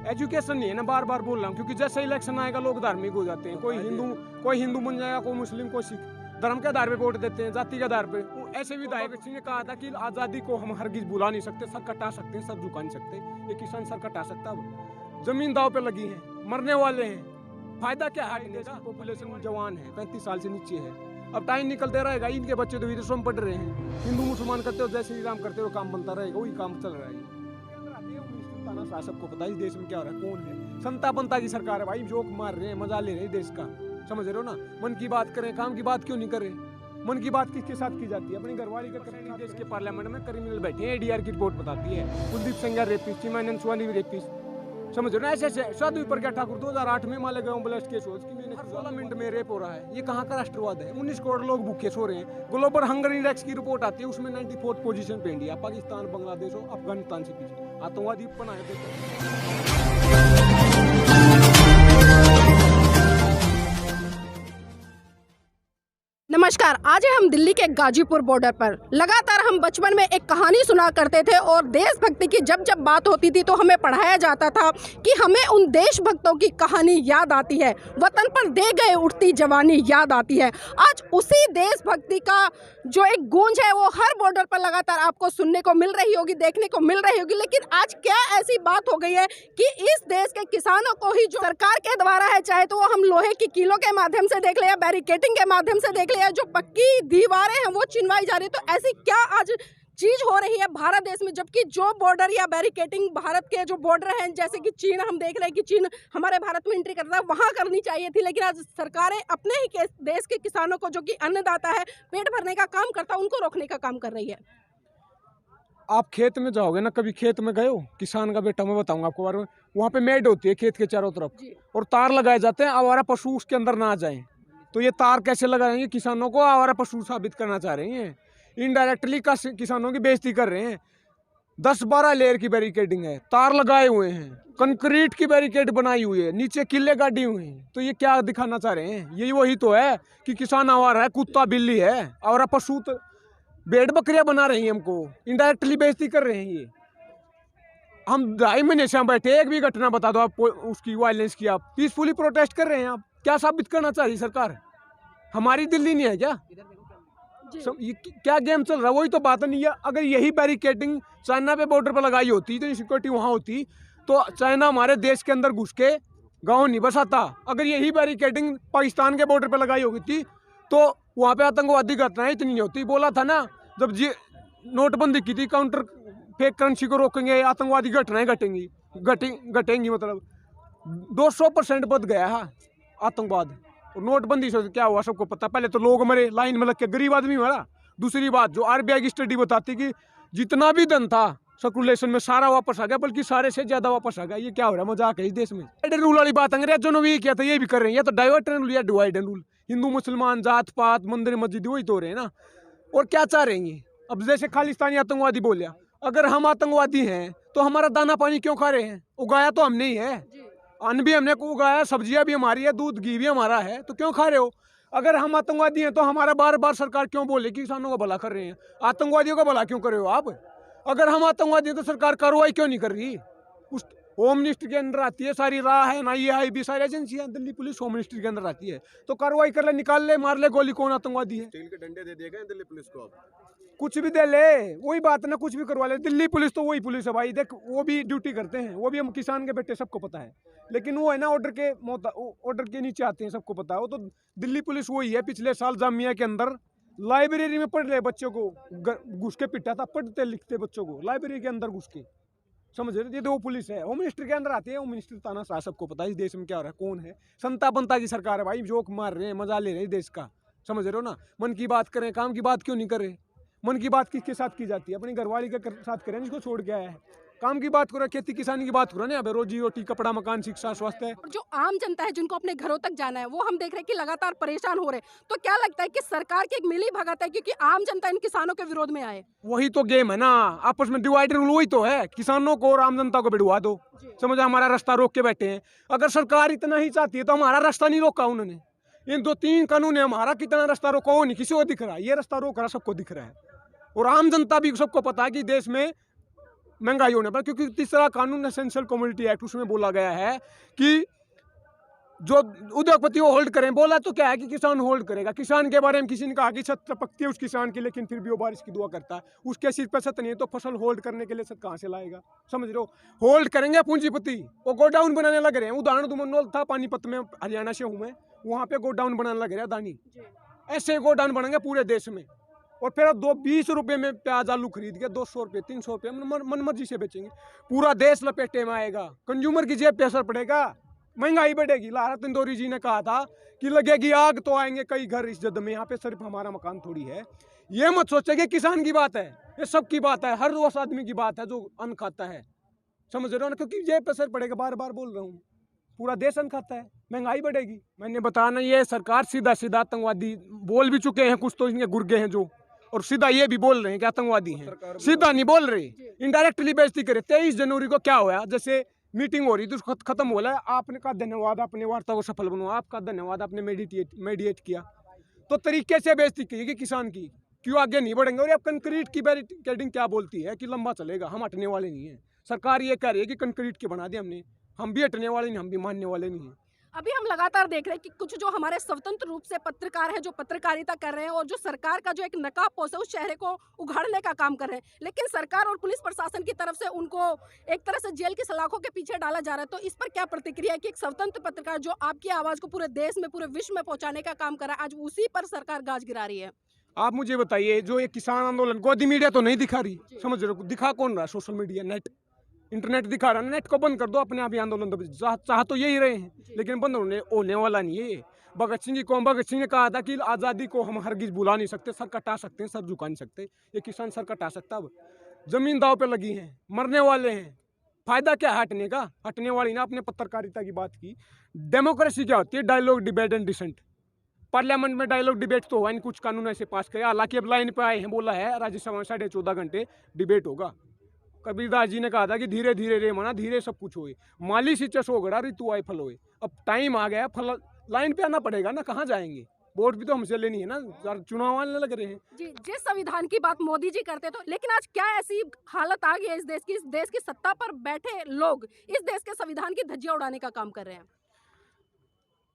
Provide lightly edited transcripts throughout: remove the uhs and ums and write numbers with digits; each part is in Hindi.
एजुकेशन नहीं है ना, बार बार बोल रहा हूँ, क्योंकि जैसे इलेक्शन आएगा लोग धार्मिक हो जाते हैं। कोई हिंदू बन जाएगा, कोई मुस्लिम, कोई सिख, धर्म के आधार पे वोट देते हैं, जाति के आधार पे। ऐसे विधायक ने कहा था कि आज़ादी को हम हरगिज भुला नहीं सकते, सर कटा सकते हैं, सर झुका नहीं सकते। ये किसान सर कटा सकता है। जमीन दाव पे लगी है, मरने वाले हैं, फायदा क्या है? देश की पॉपुलेशन जवान है, 35 साल से नीचे है। अब टाइम निकलते रहेगा, इनके बच्चे तो विदेशों में पढ़ रहे हैं। हिंदू मुसलमान करते हो, जय श्री राम करते हो, काम बनता रहेगा, वही काम चल रहा है। सबको पता है इस देश में क्या हो रहा है, कौन है। संता बनता की सरकार है भाई, जोक मार रहे हैं, मजा ले रहे हैं देश का, समझ रहे हो ना। मन की बात करें, काम की बात क्यों नहीं कर रहे? मन की बात किसके साथ की जाती है? अपनी घरवाली का करनी। देश के पार्लियामेंट में क्रिमिनल बैठे हैं, एडीआर की रिपोर्ट बताती है। कुलदीप सिंह रेपिस्ट, चिमानंद स्वामी रेपिस्ट, समझ रहे हो ना। ऐसे साधु प्रज्ञा ठाकुर 2008 में मालेगांव ब्लास्ट केस हुआ, 16 मिनट में रेप हो रहा है। ये कहाँ का राष्ट्रवाद है? 19 करोड़ लोग भूखे सो रहे हैं। ग्लोबल हंगर इंडेक्स की रिपोर्ट आती है, उसमें 94th पोजीशन पे इंडिया। पाकिस्तान, बांग्लादेश और अफगानिस्तान से पीछे। आतंकवादी बनाए थे। नमस्कार, आज है हम दिल्ली के गाजीपुर बॉर्डर पर। लगातार हम बचपन में एक कहानी सुना करते थे और देशभक्ति की जब जब बात होती थी तो हमें पढ़ाया जाता था कि हमें उन देशभक्तों की कहानी याद आती है, वतन पर दे गए उठती जवानी याद आती है। आज उसी देशभक्ति का जो एक गूंज है वो हर बॉर्डर पर लगातार आपको सुनने को मिल रही होगी, देखने को मिल रही होगी। लेकिन आज क्या ऐसी बात हो गई है कि इस देश के किसानों को ही जो सरकार के द्वारा है, चाहे तो वो हम लोहे की कीलों के माध्यम से देख ले या बैरिकेटिंग के माध्यम से देख ले, जो पक्की दीवारें हैं वो चिनवाई जा रही है, तो ऐसी क्या आज चीज हो रही है भारत देश में? जबकि जो बॉर्डर या बैरिकेटिंग भारत के जो बॉर्डर हैं, जैसे कि चीन, हम देख रहे हैं कि चीन हमारे भारत में एंट्री करता है, वहां करनी चाहिए थी। लेकिन आज सरकारें अपने ही देश के किसानों को, जो कि अन्नदाता है, पेट भरने का काम करता है, उनको रोकने का काम कर रही है। आप खेत में जाओगे ना, कभी खेत में गए हो? किसान का बेटा, मैं बताऊंगा आपको बारे में। वहाँ पे मेड होती है खेत के चारों तरफ, और तार लगाए जाते हैं, आवारा पशु उसके अंदर ना आ जाए। तो ये तार कैसे लगाएंगे? किसानों को आवारा पशु साबित करना चाह रहे हैं, इनडायरेक्टली किसानों की बेइज्जती कर रहे हैं। 10-12 लेयर की बैरिकेडिंग है, तार लगाए हुए हैं, कंक्रीट की बैरिकेड बनाई हुई है, नीचे किले गाड़ी हुई हैं। तो ये क्या दिखाना चाह रहे हैं? यही वही तो है कि किसान आवारा है, कुत्ता बिल्ली है, आवारा पशु, तो भेड़ बकरियां बना रही हैं, हमको इनडायरेक्टली बेइज्जती कर रहे हैं। ये हम 2.5 महीने से हम बैठे, एक भी घटना बता दो आप उसकी, वायलेंस की। आप पीसफुली प्रोटेस्ट कर रहे हैं, आप क्या साबित करना चाह रही सरकार? हमारी दिल्ली नहीं है क्या? ये क्या गेम चल रहा है? वही तो बात नहीं है। अगर यही बैरिकेडिंग चाइना पे बॉर्डर पर लगाई होती, तो सिक्योरिटी वहाँ होती, तो चाइना हमारे देश के अंदर घुस के गाँव नहीं बसाता। अगर यही बैरिकेडिंग पाकिस्तान के बॉर्डर पर लगाई होगी थी, तो वहाँ पे आतंकवादी घटनाएं इतनी नहीं होती। बोला था ना, जब नोटबंदी की थी, काउंटर फेक करेंसी को रोकेंगे, आतंकवादी घटनाएं घटेंगी। मतलब 200% बढ़ गया है आतंकवाद। और नोटबंदी से क्या हुआ सबको पता। पहले तो लोग मरे लाइन में लग के, गरीब आदमी मरा। दूसरी बात, जो आरबीआई की स्टडी बताती कि जितना भी धन था सर्कुलेशन में सारा वापस आ गया, बल्कि सारे से ज्यादा वापस आ गया। ये क्या हो रहा है? मजाक है इस देश में। डिवाइड रूल वाली बात अंग्रेजों ने भी किया था, ये भी कर रहे हैं। या तो डाइवर्ट रूल या डिवाइड रूल। हिंदू मुसलमान, जात पात, मंदिर मस्जिद, वही तो हो रहे हैं ना। और क्या चाह रहे हैं? अब जैसे खालिस्तानी आतंकवादी बोलिया, अगर हम आतंकवादी हैं तो हमारा दाना पानी क्यों खा रहे हैं? उगाया तो हमने ही है, अन्न भी हमने उगाया, सब्जियां भी हमारी है, दूध घी भी हमारा है, तो क्यों खा रहे हो? अगर हम आतंकवादी हैं तो हमारा बार बार सरकार क्यों बोले कि किसानों का भला कर रहे हैं? आतंकवादियों का भला क्यों कर रहे हो आप? अगर हम आतंकवादी हैं तो सरकार कार्रवाई क्यों नहीं कर रही? उस होम मिनिस्टर के अंदर आती है सारी, राह है ना, ये आई भी सारी एजेंसियां, दिल्ली पुलिस होम मिनिस्टर के अंदर आती है, तो कार्रवाई कर ले, निकाल ले, मार ले गोली। कौन आतंकवादी है? स्टील के डंडे दे दिए गए दिल्ली पुलिस को। कुछ भी दे ले, वही बात ना, कुछ भी करवा ले। दिल्ली पुलिस तो वही पुलिस है भाई, देख वो भी ड्यूटी करते हैं, वो भी हम किसान के बेटे, सबको पता है। लेकिन वो है ना, ऑर्डर के नीचे आते हैं, सबको पता है। वो तो दिल्ली पुलिस वही है। पिछले साल जामिया के अंदर लाइब्रेरी में पढ़ रहे बच्चों को घुस के पिटा था, पढ़ते लिखते बच्चों को लाइब्रेरी के अंदर घुस के, समझ रहे? ये तो वो पुलिस है। होम मिनिस्टर के अंदर आती है, होम मिनिस्टर तानाशाह, सबको पता है इस देश में क्या हो रहा है, कौन है। संता बनता की सरकार है भाई, जोक मार रहे हैं, मजा ले रहे हैं देश का, समझ रहे हो ना। मन की बात करें, काम की बात क्यों नहीं कर रहे? मन की बात किसके साथ की जाती है? अपनी घरवाली के साथ करें, जिसको छोड़ के आया है। काम की बात करो, खेती किसानी की बात करो ना। अब रोजी रोटी, कपड़ा, मकान, शिक्षा, स्वास्थ्य। जो आम जनता है, जिनको अपने घरों तक जाना है, वो हम देख रहे हैं कि लगातार परेशान हो रहे हैं। तो क्या लगता है कि सरकार की एक मिली भगत है क्योंकि आम जनता इन किसानों के विरोध में आए? वही तो गेम है ना, आपस में डिवाइड रूल वही तो है। किसानों को और आम जनता को भिड़वा दो, समझ, हमारा रास्ता रोक के बैठे हैं। अगर सरकार इतना ही चाहती है तो हमारा रास्ता नहीं रोका उन्होंने। इन 2-3 कानून है, हमारा कितना रास्ता रोका वो नहीं किसी को दिख रहा। ये रास्ता रोक रहा, सबको दिख रहा है। और आम जनता भी सबको पता है कि देश में महंगाई होने पर, क्योंकि तीसरा कानून एसेंशियल कमोडिटी एक्ट, उसमें बोला गया है कि जो उद्योगपति वो होल्ड करें। बोला तो क्या है कि किसान होल्ड करेगा। किसान के बारे में किसी ने कहा कि छत पकती है उस किसान की, लेकिन फिर भी वो बारिश की दुआ करता है। उसके सिर पर छत नहीं है तो फसल होल्ड करने के लिए छत कहाँ से लाएगा? समझ रहे हो? होल्ड करेंगे पूंजीपति, वो गोडाउन बनाने लग रहे हैं। उदाहरण दुमनोल था पानीपत में, हरियाणा से हूँ मैं, वहाँ पे गोडाउन बनाने लग रहे हैं अदानी। ऐसे गोडाउन बनेंगे पूरे देश में, और फिर 20 रुपये में प्याज आलू खरीद के 200 रुपये 300 रुपये मन मर्जी से बेचेंगे। पूरा देश लपेटे में आएगा, कंज्यूमर की जेब पे असर पड़ेगा, महंगाई बढ़ेगी। लारा तंदूरी जी ने कहा था कि लगेगी आग तो आएंगे कई घर इस जद में। यहाँ पे सिर्फ हमारा मकान थोड़ी है। ये मत सोचे कि किसान की बात है, ये सबकी बात है, हर उस आदमी की बात है जो अन्न खाता है। समझ रहे हो ना? क्योंकि जेब पे असर पड़ेगा, बार बार बोल रहा हूँ, पूरा देश अन्न खाता है, महंगाई बढ़ेगी। मैंने बताया ना, ये सरकार सीधा सीधा आतंकवादी बोल भी चुके हैं कुछ तो इनके गुर्गे हैं जो, और सीधा ये भी बोल रहे हैं कि आतंकवादी हैं। सीधा नहीं बोल रहे, इनडायरेक्टली बेइज्जती करे। 23 जनवरी को क्या हुआ? जैसे मीटिंग हो रही थी, उसको खत्म हो रहा है, आपने कहा धन्यवाद, अपने वार्ता को सफल बनवा, आपका धन्यवाद, आपने मेडिएट किया, तो तरीके से बेइज्जती की कि किसान की, क्यों आगे नहीं बढ़ेंगे। और अब कंक्रीट की बैरिकेडिंग क्या बोलती है कि लंबा चलेगा, हम हटने वाले नहीं है। सरकार ये कह रही है कि कंक्रीट के बना दिया हमने, हम भी हटने वाले नहीं, हम भी मानने वाले नहीं हैं। अभी हम लगातार देख रहे हैं कि कुछ जो हमारे स्वतंत्र रूप से पत्रकार हैं जो पत्रकारिता कर रहे हैं और जो सरकार का जो एक नकाबपोश है उस चेहरे को उघाड़ने का काम कर रहे हैं, लेकिन सरकार और पुलिस प्रशासन की तरफ से उनको एक तरह से जेल की सलाखों के पीछे डाला जा रहा है। तो इस पर क्या प्रतिक्रिया है कि एक स्वतंत्र पत्रकार जो आपकी आवाज को पूरे देश में, पूरे विश्व में पहुंचाने का काम कर रहा है, आज उसी पर सरकार गाज गिरा रही है? आप मुझे बताइए, जो ये किसान आंदोलन गोदी मीडिया तो नहीं दिखा रही, समझ रहे हो? दिखा कौन रहा? सोशल मीडिया, नेट, इंटरनेट दिखा रहा है। नेट को बंद कर दो, अपने आप ही आंदोलन चाह तो यही रहे हैं, लेकिन बंद होने वाला नहीं है। भगत सिंह की कौम, भगत सिंह ने कहा था कि आज़ादी को हम हरगिज भुला नहीं सकते, सर कटा सकते हैं, सर झुका नहीं सकते। ये किसान सर कटा सकता? अब जमीन दाव पे लगी है, मरने वाले हैं, फायदा क्या है हटने का? हटने वाली ना। आपने पत्रकारिता की बात की, डेमोक्रेसी क्या होती है? Dialogue, debate and dissent. Parliament में डायलॉग डिबेट तो हुआ नहीं, कुछ कानून ऐसे पास करे। हालांकि अब लाइन पे आए हैं, बोला है राज्यसभा में 14.5 घंटे डिबेट होगा। कबीरदास जी ने कहा था कि धीरे धीरे रे मना, धीरे सब कुछ होए, माली सिंचस हो गड़ा ऋतु आए फल होए। अब टाइम आ गया, फल लाइन पे आना पड़ेगा ना, कहाँ जाएंगे? वोट भी तो हमसे लेनी है ना, चुनाव आने लग रहे हैं। जी, जिस संविधान की बात मोदी जी करते तो, लेकिन आज क्या ऐसी हालत आ गई है इस देश की सत्ता पर बैठे लोग इस देश के संविधान की धज्जियां उड़ाने का काम कर रहे हैं?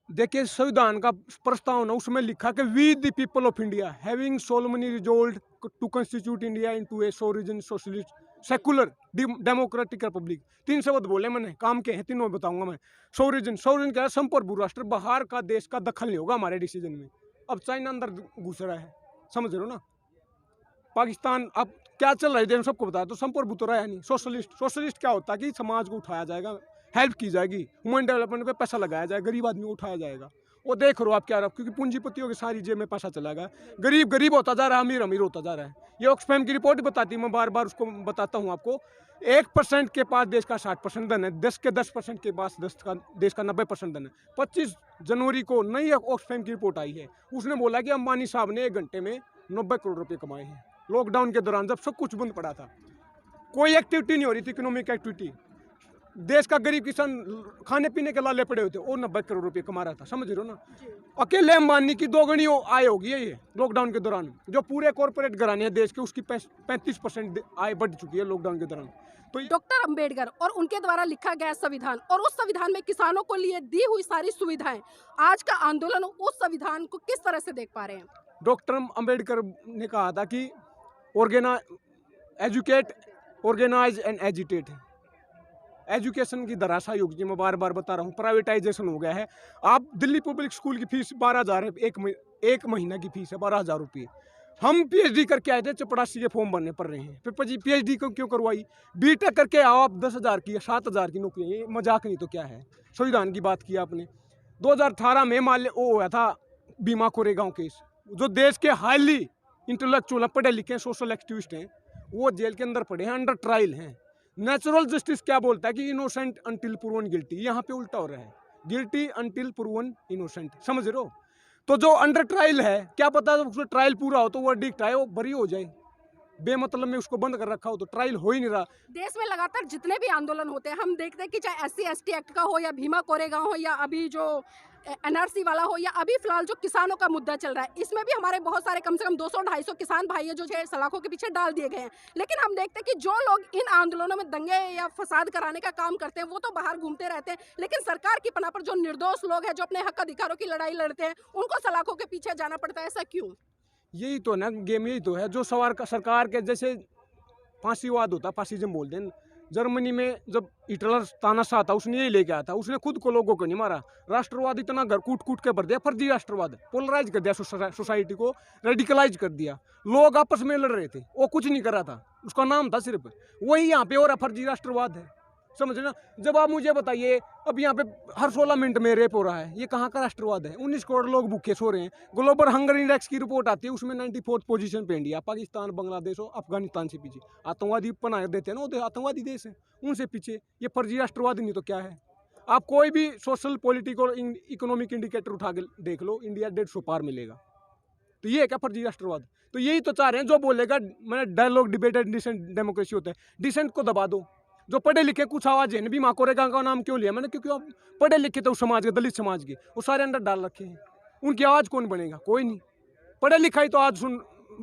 देखिए, संविधान का प्रस्ताव ना, उसमें लिखा कि we the people of India having solemnly resolved to constitute India into a sovereign socialist secular democratic republic. 3 शब्द बोले मैंने, काम के हैं, तीनों बताऊंगा मैं। सोवरेन क्या है? संप्रभु राष्ट्र, बाहर का देश का दखल नहीं होगा हमारे डिसीजन में। अब चाइना अंदर घुस रहा है, समझ रहे हो ना? पाकिस्तान अब क्या चल रहा है देश में सबको बताया, तो संप्रभु तो रहा नहीं। सोशलिस्ट क्या होता है कि समाज को उठाया जाएगा, हेल्प की जाएगी, ह्यूमन डेवलपमेंट पे पैसा लगाया जाएगा, गरीब आदमी को उठाया जाएगा। वो देख रहे हो आप क्या रहा, क्योंकि पूंजीपतियों के सारी जेब में पैसा चला गया, गरीब होता जा रहा है, अमीर होता जा रहा है। ये ऑक्सफैम की रिपोर्ट बताती है, मैं बार बार उसको बताता हूँ आपको। 1% के पास देश का 60% धन है, 10% के पास देश का 90% धन है। 25 जनवरी को नई ऑक्सफैम की रिपोर्ट आई है, उसने बोला कि अंबानी साहब ने 1 घंटे में 90 करोड़ रुपये कमाए हैं। लॉकडाउन के दौरान जब सब कुछ बंद पड़ा था, कोई एक्टिविटी नहीं हो रही थी, इकोनॉमिक एक्टिविटी, देश का गरीब किसान खाने पीने के लाले पड़े होते, और 90 करोड़ रुपए कमा रहा था, समझ रहे हो ना? अकेले अंबानी की 2 गुनी आय होगी ये लॉकडाउन के दौरान। जो पूरे कॉर्पोरेट घराने हैं देश के, उसकी 35% आय बढ़ चुकी है लॉकडाउन के दौरान। तो डॉक्टर अंबेडकर और उनके द्वारा लिखा गया संविधान और उस संविधान में किसानों को लिए दी हुई सारी सुविधाएं, आज का आंदोलन उस संविधान को किस तरह से देख पा रहे हैं? डॉक्टर अंबेडकर ने कहा था कि educate, organise and agitate. Education की धराशायी हो गई, मैं बार बार बता रहा हूँ, प्राइवेटाइजेशन हो गया है। आप दिल्ली पब्लिक स्कूल की फीस 12,000 है, एक महीना की फीस है 12,000 रुपये। हम पीएचडी करके आए थे, चपरासी के फॉर्म भरने पड़ रहे हैं, फिर पीएचडी को क्यों करवाई? बीटेक करके आओ आप, 10,000 की या 7,000 की नौकरी, ये मजाक नहीं तो क्या है? संविधान की बात की आपने। 2018 में मान वो हुआ था भीमा कोरेगांव केस, जो देश के हाईली इंटेलेक्चुअल पढ़े लिखे सोशल एक्टिविस्ट हैं, वो जेल के अंदर पड़े हैं, अंडर ट्रायल हैं। नेचुरल जस्टिस क्या बोलता है कि इनोसेंट अंटिल प्रूवन गिल्टी, यहाँ पे उल्टा हो रहा है, गिल्टी अंटिल प्रूवन इनोसेंट, समझ रहे हो? तो जो अंडर ट्रायल है, क्या पता उसका ट्रायल पूरा हो तो वो वर्डिक्ट आए, वो बरी हो जाए, बेमतलब में उसको बंद कर रखा हो तो ट्रायल हो ही नहीं रहा। देश में लगातार जितने भी आंदोलन होते हैं, हम देखते हैं कि चाहे SC ST एक्ट का हो या भीमा कोरेगांव हो या अभी जो एनआरसी वाला हो या अभी फिलहाल जो किसानों का मुद्दा चल रहा है, इसमें भी हमारे बहुत सारे कम से कम 200-250 किसान भाई है जो सलाखों के पीछे डाल दिए गए हैं। लेकिन हम देखते हैं कि जो लोग इन आंदोलनों में दंगे या फसाद कराने का काम करते हैं वो तो बाहर घूमते रहते हैं, लेकिन सरकार की पनाह पर जो निर्दोष लोग हैं जो अपने हक अधिकारों की लड़ाई लड़ते हैं उनको सलाखों के पीछे जाना पड़ता है। ऐसा क्यों? यही तो ना गेम, यही तो है जो सवार का सरकार के जैसे फांसीवाद होता, फासिज्म बोलते हैं। जर्मनी में जब हिटलर तानाशाह था उसने यही लेके आया था, उसने खुद को लोगों को नहीं मारा, राष्ट्रवाद इतना घर कूट कूट के भर दिया, फर्जी राष्ट्रवाद पोलराइज कर दिया सोसाइटी को, रेडिकलाइज कर दिया। लोग आपस में लड़ रहे थे, वो कुछ नहीं कर रहा था, उसका नाम था सिर्फ, वही यहाँ पे हो रहा फर्जी राष्ट्रवाद है। समझ रहे ना? जब आप मुझे बताइए अब यहाँ पे हर 16 मिनट में रेप हो रहा है, ये कहाँ का राष्ट्रवाद है? 19 करोड़ लोग भूखे सो रहे हैं। ग्लोबल हंगर इंडेक्स की रिपोर्ट आती है, उसमें 94th पोजीशन पे इंडिया, पाकिस्तान, बांग्लादेश और अफगानिस्तान से पीछे। आतंकवादी पनाह देते हैं ना, वो आतंकवादी देश है, उनसे पीछे। ये फर्जी राष्ट्रवाद नहीं तो क्या है? आप कोई भी सोशल पॉलिटिकल इकोनॉमिक इंडिकेटर उठा के देख लो, इंडिया 150 पार मिलेगा। तो ये है क्या फर्जी राष्ट्रवाद? तो यही तो चाह रहे हैं, जो बोलेगा मैंने डायलॉग डिबेटेड डिसेंट डेमोक्रेसी होता है, डिसेंट को दबा दो। जो पढ़े लिखे कुछ आवाज है, भी माँ कोरेगांव का नाम क्यों लिया मैंने? क्योंकि आप पढ़े लिखे तो उस समाज के, दलित समाज के, वो सारे अंदर डाल रखे हैं। उनकी आवाज़ कौन बनेगा? कोई नहीं। पढ़े लिखा ही तो आज सुन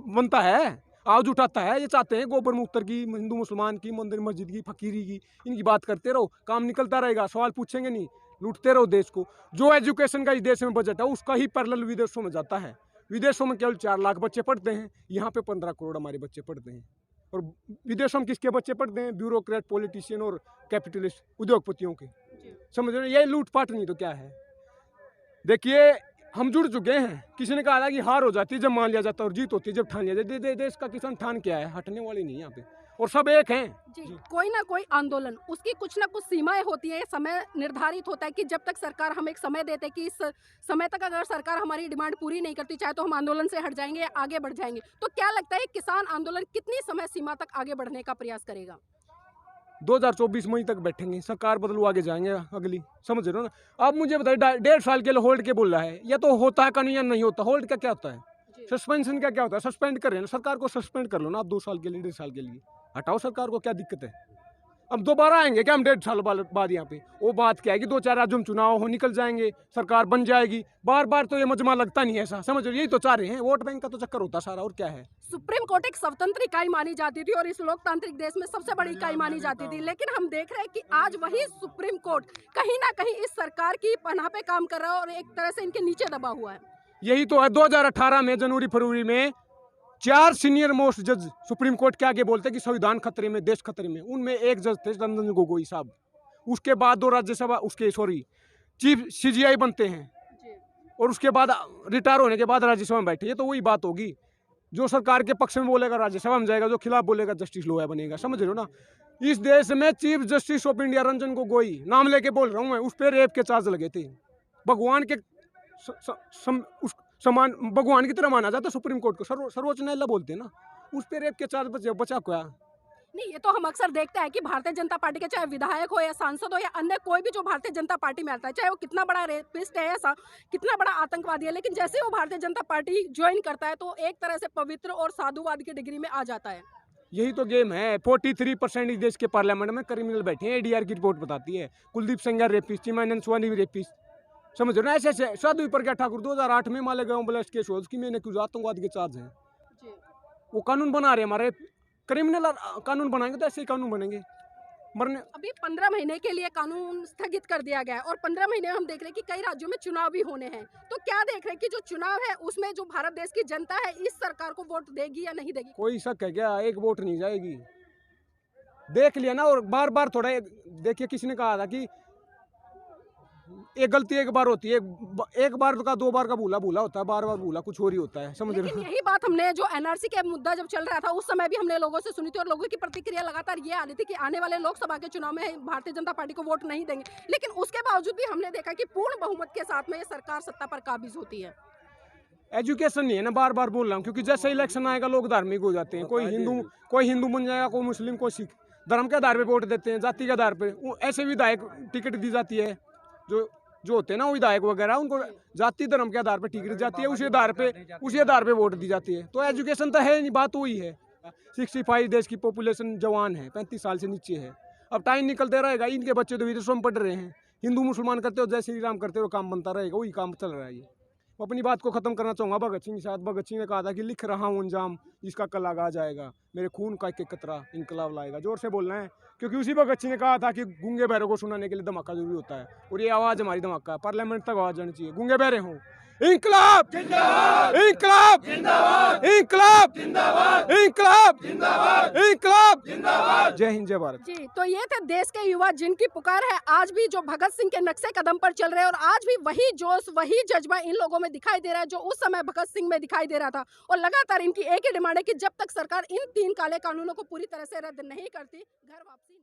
बनता है, आवाज उठाता है। ये चाहते हैं गोबर मूत्र की, हिंदू मुसलमान की, मंदिर मस्जिद की, फकीरी की, इनकी बात करते रहो, काम निकलता रहेगा, सवाल पूछेंगे नहीं, लूटते रहो देश को। जो एजुकेशन का इस देश में बजट है उसका ही पैरेलल विदेशों में जाता है। विदेशों में केवल 4 लाख बच्चे पढ़ते हैं, यहाँ पे 15 करोड़ हमारे बच्चे पढ़ते हैं। और विदेशों में किसके बच्चे पढ़ते हैं? ब्यूरोक्रेट, पॉलिटिशियन और कैपिटलिस्ट उद्योगपतियों के। समझ रहे? ये लूटपाट नहीं तो क्या है? देखिए हम जुड़ चुके हैं। किसी ने कहा था कि हार हो जाती है जब मान लिया जाता है और जीत होती है जब ठान लिया जाता है। देश का किसान ठान क्या है? हटने वाले नहीं यहाँ पे, और सब एक हैं। जी, कोई ना कोई आंदोलन उसकी कुछ ना कुछ सीमाएं होती है, समय निर्धारित होता है कि जब तक सरकार हम एक समय देते कि इस समय तक अगर सरकार हमारी डिमांड पूरी नहीं करती चाहे तो हम आंदोलन से हट जाएंगे या आगे बढ़ जाएंगे। तो क्या लगता है किसान आंदोलन कितनी समय सीमा तक आगे बढ़ने का प्रयास करेगा? 2024 मई तक बैठेंगे, सरकार बदलू आगे जाएंगे अगली। समझ रहे हो ना? आप मुझे बताइए 1.5 साल के लिए होल्ड के बोल रहा है, या तो होता है कानून या नहीं होता। होल्ड का क्या होता है? सस्पेंशन का क्या होता है? सस्पेंड कर रहे हैं ना, सरकार को सस्पेंड कर लो ना आप 2 साल के लिए, 1.5 साल के लिए हटाओ सरकार को, क्या दिक्कत है? अब दोबारा आएंगे क्या हम 1.5 साल बाद यहाँ पे? वो बात क्या है कि 2-4 राज्यों में चुनाव हो, निकल जाएंगे, सरकार बन जाएगी। बार बार तो ये मजमा लगता नहीं है ऐसा। समझ रहे? यही तो चाह रहे हैं, वोट बैंक का तो चक्कर होता सारा, और क्या है? सुप्रीम कोर्ट एक स्वतंत्र इकाई मानी जाती थी और इस लोकतांत्रिक देश में सबसे बड़ी इकाई मानी जाती थी, लेकिन हम देख रहे हैं कि आज वही सुप्रीम कोर्ट कहीं ना कहीं इस सरकार की पनाह पे काम कर रहा है और एक तरह से इनके नीचे दबा हुआ है। यही तो है। 2018 में जनवरी फरवरी में 4 सीनियर मोस्ट जज सुप्रीम कोर्ट के आगे बोलते कि संविधान खतरे में, देश खतरे में। उनमें एक जज थे रंजन गोगोई साहब। उसके बाद 2 राज्यसभा चीफ CGI बनते हैं, और उसके बाद रिटायर होने के बाद राज्यसभा में बैठे। ये तो वही बात होगी, जो सरकार के पक्ष में बोलेगा राज्यसभा में जाएगा, जो खिलाफ बोलेगा जस्टिस लोया बनेगा। समझ रहे हो ना? इस देश में chief justice of India Ranjan Gogoi, नाम लेके बोल रहा हूँ मैं, उस पर रेप के चार्ज लगे थे। भगवान के समान, भगवान की तरह माना जाता है सुप्रीम कोर्ट को, सर्वोच्च न्यायालय बोलते हैं ना। उस पर रेप के चार्ज बचा क्या? नहीं, ये तो हम अक्सर देखते हैं कि भारतीय जनता पार्टी के चाहे विधायक हो या सांसद हो या अन्य कोई भी जो भारतीय जनता पार्टी में आता है, चाहे वो कितना बड़ा रेपिस्ट है, ऐसा कितना बड़ा आतंकवादी है, लेकिन जैसे वो भारतीय जनता पार्टी ज्वाइन करता है तो एक तरह से पवित्र और साधुवाद की डिग्री में आ जाता है। यही तो गेम है। 43% इस देश के पार्लियामेंट में क्रिमिनल बैठे हैं, ADR की रिपोर्ट बताती है। Kuldeep Sengar rapist, Chiman Swani rapist. समझ रहे हो ना? ऐसे साधु प्रज्ञा ठाकुर 2008 में मालेगांव ब्लास्ट केस हुआ, उसकी मैंने कुछ आतंकवाद के चार्ज हैं। वो कानून बना रहे हमारे, क्रिमिनल कानून बनाएंगे तो ऐसे ही कानून बनेंगे। मरने अभी 15 महीने के लिए कानून स्थगित कर दिया गया है और 15 महीने में हम देख रहे हैं कि कई राज्यों में चुनाव भी होने हैं। तो क्या देख रहे हैं कि जो चुनाव है उसमें जो भारत देश की जनता है इस सरकार को वोट देगी या नहीं देगी? कोई शक है क्या? एक वोट नहीं जाएगी, देख लिया ना। और बार बार थोड़ा देखिए, किसी ने कहा था कि एक गलती एक बार होती है, एक बार का 2 बार का भूला भूला होता है, बार बार भूला कुछ और ही होता है। समझ रहे लेकिन हो? यही बात हमने जो NRC के मुद्दा जब चल रहा था उस समय भी हमने लोगों से सुनी थी और लोगों की प्रतिक्रिया लगातार ये आ रही थी कि आने वाले लोकसभा के चुनाव में भारतीय जनता पार्टी को वोट नहीं देंगे, लेकिन उसके बावजूद भी हमने देखा कि पूर्ण बहुमत के साथ में ये सरकार सत्ता पर काबिज होती है। एजुकेशन नहीं है ना, बार बार बोल रहा हूँ, क्योंकि जैसे इलेक्शन आएगा लोग धार्मिक हो जाते हैं। कोई हिंदू बन जाएगा, कोई मुस्लिम, कोई सिख, धर्म के आधार पे वोट देते हैं, जाति के आधार पे। ऐसे विधायक टिकट दी जाती है, जो होते हैं ना विधायक वगैरह, उनको जाति धर्म के आधार पे टिकट जाती है, उसी आधार पे वोट दी जाती है। तो एजुकेशन तो है नहीं, बात वही है। 65 देश की पॉपुलेशन जवान है, 35 साल से नीचे है। अब टाइम निकलते रहेगा, इनके बच्चे तो विदेशों में पढ़ रहे हैं, हिंदू मुसलमान करते हो, जय श्री राम करते हो, काम बनता रहेगा, वही काम चल रहा है ये। मैं अपनी बात को ख़त्म करना चाहूँगा भगत सिंह के साथ। भगत सिंह ने कहा था कि लिख रहा हूँ अंजाम जिसका कल आगा जाएगा, मेरे खून का एक कतरा इंकलाब लाएगा। जोर से बोलना है, क्योंकि उसी भगत सिंह ने कहा था कि गूंगे बहरों को सुनाने के लिए धमाका जरूरी होता है, और ये आवाज़ हमारी धमाका है, पार्लियामेंट तक आवाज़ जानी चाहिए। गूंगे बहरे हों, इंकलाब जिंदाबाद, इंकलाब जिंदाबाद, इंकलाब जिंदाबाद, इंकलाब जिंदाबाद, इंकलाब जिंदाबाद। जय हिंद, जय भारत। जी, तो ये थे देश के युवा जिनकी पुकार है आज भी, जो भगत सिंह के नक्शे कदम पर चल रहे हैं, और आज भी वही जोश, वही जज्बा इन लोगों में दिखाई दे रहा है जो उस समय भगत सिंह में दिखाई दे रहा था। और लगातार इनकी एक ही डिमांड है कि जब तक सरकार इन 3 काले कानूनों को पूरी तरह से रद्द नहीं करती, घर वापसी